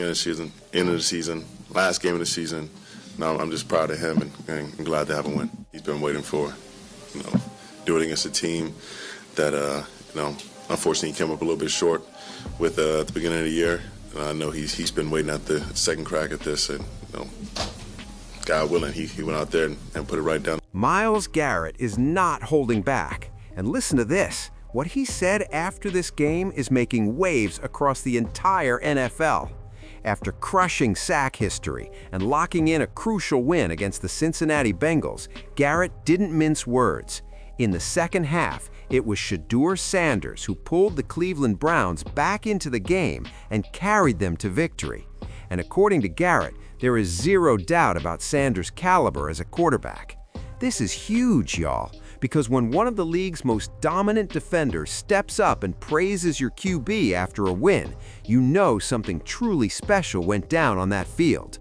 beginning of the season, end of the season, last game of the season. No, I'm just proud of him and glad to have him win. He's been waiting for, do it against a team that, unfortunately he came up a little bit short with at the beginning of the year. I know he's been waiting at the second crack at this, and God willing, he went out there and put it right down. Myles Garrett is not holding back. And listen to this. What he said after this game is making waves across the entire NFL. After crushing sack history and locking in a crucial win against the Cincinnati Bengals, Garrett didn't mince words. In the second half, it was Shedeur Sanders who pulled the Cleveland Browns back into the game and carried them to victory. And according to Garrett, there is zero doubt about Sanders' caliber as a quarterback. This is huge, y'all, because when one of the league's most dominant defenders steps up and praises your QB after a win, you know something truly special went down on that field.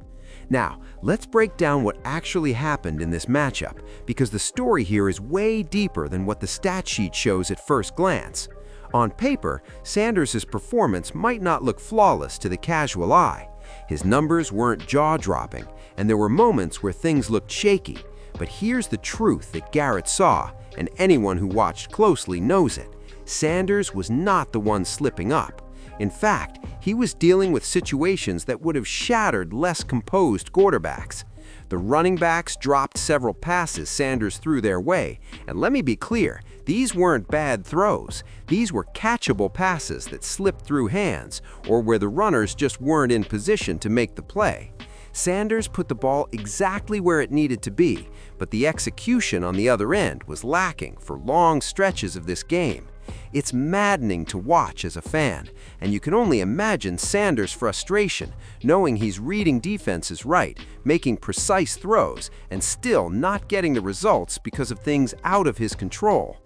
Now, let's break down what actually happened in this matchup, because the story here is way deeper than what the stat sheet shows at first glance. On paper, Sanders' performance might not look flawless to the casual eye. His numbers weren't jaw-dropping, and there were moments where things looked shaky. But here's the truth that Garrett saw, and anyone who watched closely knows it. Sanders was not the one slipping up. In fact, he was dealing with situations that would have shattered less composed quarterbacks. The running backs dropped several passes Sanders threw their way, and let me be clear, these weren't bad throws. These were catchable passes that slipped through hands, or where the runners just weren't in position to make the play. Sanders put the ball exactly where it needed to be, but the execution on the other end was lacking for long stretches of this game. It's maddening to watch as a fan, and you can only imagine Sanders' frustration, knowing he's reading defenses right, making precise throws, and still not getting the results because of things out of his control.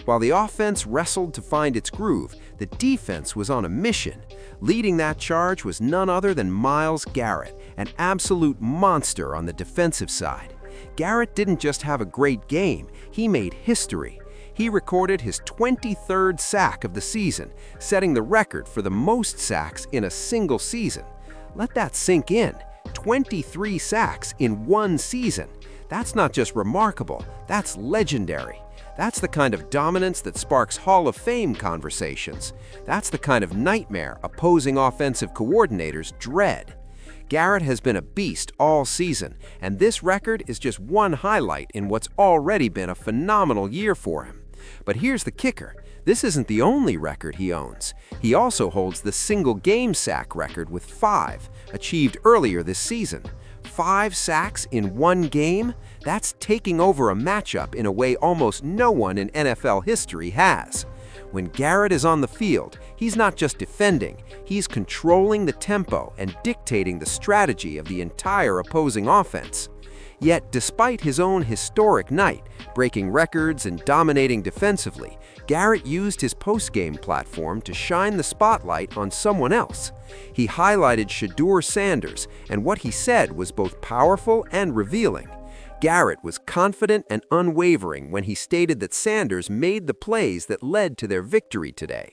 While the offense wrestled to find its groove, the defense was on a mission. Leading that charge was none other than Myles Garrett, an absolute monster on the defensive side. Garrett didn't just have a great game, he made history. He recorded his 23rd sack of the season, setting the record for the most sacks in a single season. Let that sink in. 23 sacks in one season. That's not just remarkable, that's legendary. That's the kind of dominance that sparks Hall of Fame conversations. That's the kind of nightmare opposing offensive coordinators dread. Garrett has been a beast all season, and this record is just one highlight in what's already been a phenomenal year for him. But here's the kicker. This isn't the only record he owns. He also holds the single-game sack record with 5, achieved earlier this season. 5 sacks in one game? That's taking over a matchup in a way almost no one in NFL history has. When Garrett is on the field, he's not just defending, he's controlling the tempo and dictating the strategy of the entire opposing offense. Yet, despite his own historic night, breaking records and dominating defensively, Garrett used his post-game platform to shine the spotlight on someone else. He highlighted Shedeur Sanders, and what he said was both powerful and revealing. Garrett was confident and unwavering when he stated that Sanders made the plays that led to their victory today.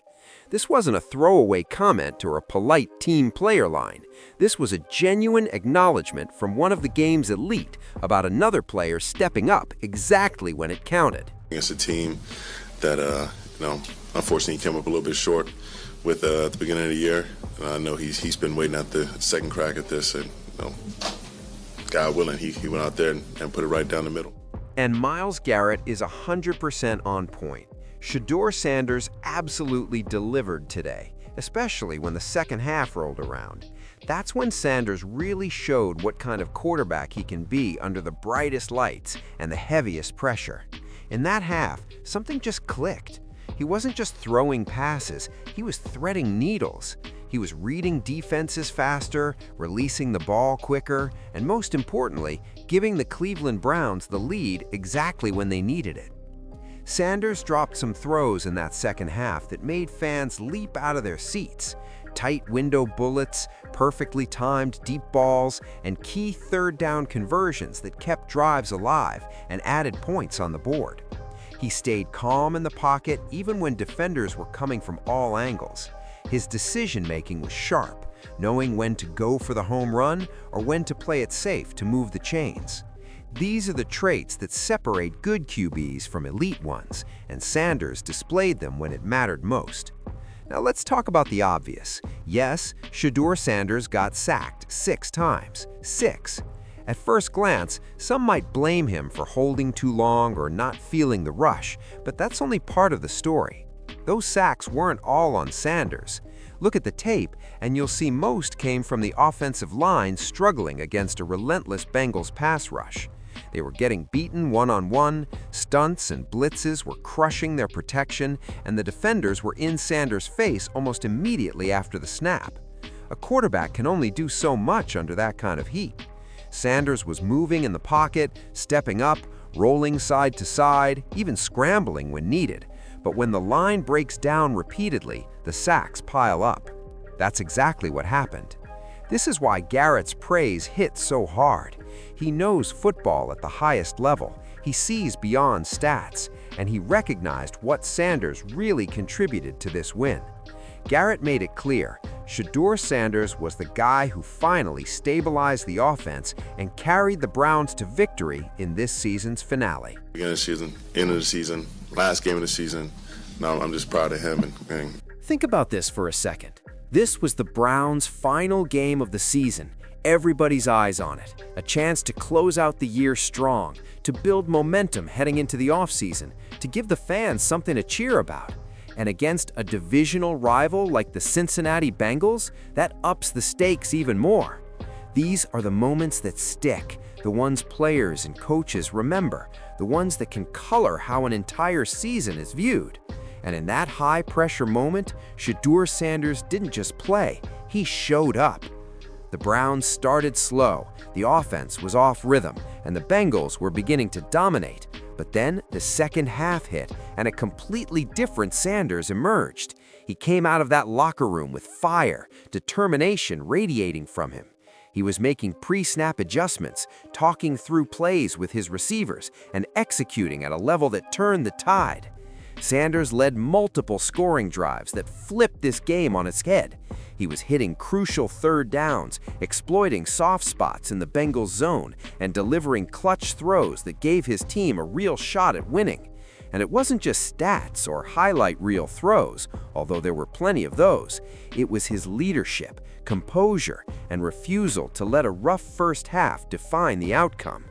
This wasn't a throwaway comment or a polite team player line. This was a genuine acknowledgement from one of the game's elite about another player stepping up exactly when it counted. Against a team that, unfortunately came up a little bit short with at the beginning of the year. I know he's been waiting at the second crack at this, and God willing, he went out there and put it right down the middle. And Myles Garrett is 100% on point. Shedeur Sanders absolutely delivered today, especially when the second half rolled around. That's when Sanders really showed what kind of quarterback he can be under the brightest lights and the heaviest pressure. In that half, something just clicked. He wasn't just throwing passes, he was threading needles. He was reading defenses faster, releasing the ball quicker, and most importantly, giving the Cleveland Browns the lead exactly when they needed it. Sanders dropped some throws in that second half that made fans leap out of their seats. Tight window bullets, perfectly timed deep balls, and key third-down conversions that kept drives alive and added points on the board. He stayed calm in the pocket even when defenders were coming from all angles. His decision-making was sharp, knowing when to go for the home run or when to play it safe to move the chains. These are the traits that separate good QBs from elite ones, and Sanders displayed them when it mattered most. Now let's talk about the obvious. Yes, Shedeur Sanders got sacked 6 times. 6. At first glance, some might blame him for holding too long or not feeling the rush, but that's only part of the story. Those sacks weren't all on Sanders. Look at the tape, and you'll see most came from the offensive line struggling against a relentless Bengals pass rush. They were getting beaten one-on-one, stunts and blitzes were crushing their protection, and the defenders were in Sanders' face almost immediately after the snap. A quarterback can only do so much under that kind of heat. Sanders was moving in the pocket, stepping up, rolling side to side, even scrambling when needed. But when the line breaks down repeatedly, the sacks pile up. That's exactly what happened. This is why Garrett's praise hit so hard. He knows football at the highest level, he sees beyond stats, and he recognized what Sanders really contributed to this win. Garrett made it clear, Shedeur Sanders was the guy who finally stabilized the offense and carried the Browns to victory in this season's finale. Beginning of the season, end of the season, last game of the season. No, I'm just proud of him. And Think about this for a second. This was the Browns' final game of the season. Everybody's eyes on it. A chance to close out the year strong, to build momentum heading into the offseason, to give the fans something to cheer about. And against a divisional rival like the Cincinnati Bengals, that ups the stakes even more. These are the moments that stick, the ones players and coaches remember, the ones that can color how an entire season is viewed. And in that high-pressure moment, Shedeur Sanders didn't just play, he showed up. The Browns started slow, the offense was off rhythm, and the Bengals were beginning to dominate. But then the second half hit, and a completely different Sanders emerged. He came out of that locker room with fire, determination radiating from him. He was making pre-snap adjustments, talking through plays with his receivers, and executing at a level that turned the tide. Sanders led multiple scoring drives that flipped this game on its head. He was hitting crucial third downs, exploiting soft spots in the Bengals zone, and delivering clutch throws that gave his team a real shot at winning. And it wasn't just stats or highlight reel throws, although there were plenty of those. It was his leadership, composure, and refusal to let a rough first half define the outcome.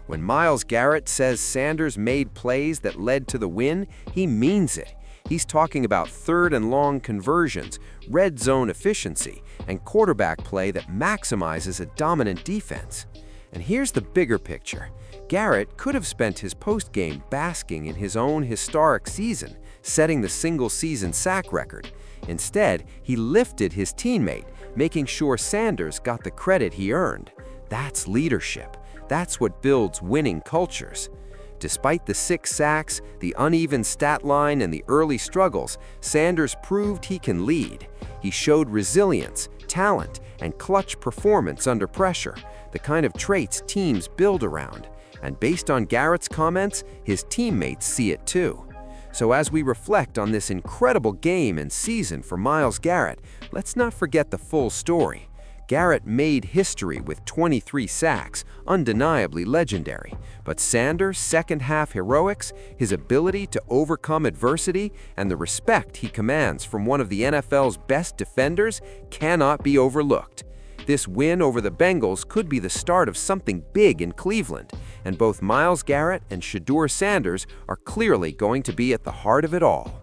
When Myles Garrett says Sanders made plays that led to the win, he means it. He's talking about third and long conversions, red zone efficiency, and quarterback play that maximizes a dominant defense. And here's the bigger picture. Garrett could have spent his postgame basking in his own historic season, setting the single-season sack record. Instead, he lifted his teammate, making sure Sanders got the credit he earned. That's leadership. That's what builds winning cultures. Despite the 6 sacks, the uneven stat line, and the early struggles, Sanders proved he can lead. He showed resilience, talent, and clutch performance under pressure, the kind of traits teams build around. And based on Garrett's comments, his teammates see it too. So as we reflect on this incredible game and season for Myles Garrett, let's not forget the full story. Garrett made history with 23 sacks, undeniably legendary. But Sanders' second-half heroics, his ability to overcome adversity, and the respect he commands from one of the NFL's best defenders cannot be overlooked. This win over the Bengals could be the start of something big in Cleveland, and both Myles Garrett and Shedeur Sanders are clearly going to be at the heart of it all.